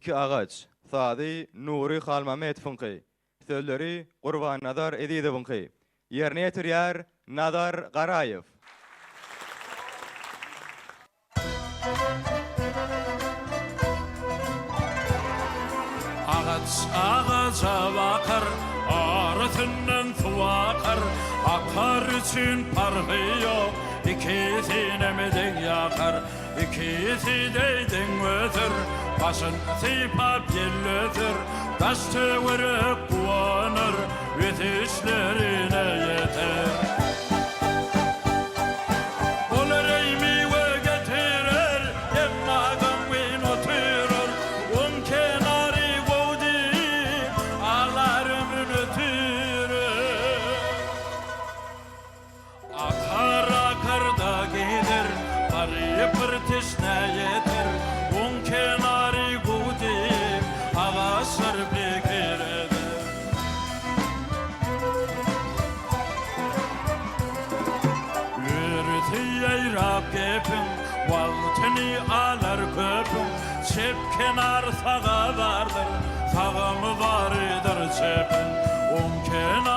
Ki ağaç, Sadi Nuri Halmamet Funqi, sözleri Qurban Nazar Edide Funqi, yerine yetirýär Nazar Garayev. Ağaç ağaca bakar, arasından su akar, akar için farkı yok. İkisine mi de yakar, ikisi de ötür, başın sipap yellötür, taş çevirip kuanır, yetişlerine yeter. Pırtışne yeter, un kenarı gudi, havasır fikir eder. Yürütüye rakibim, valtını alar köpüm, çep kenar sağa vardır, sağa mı vardır çepin, un kenar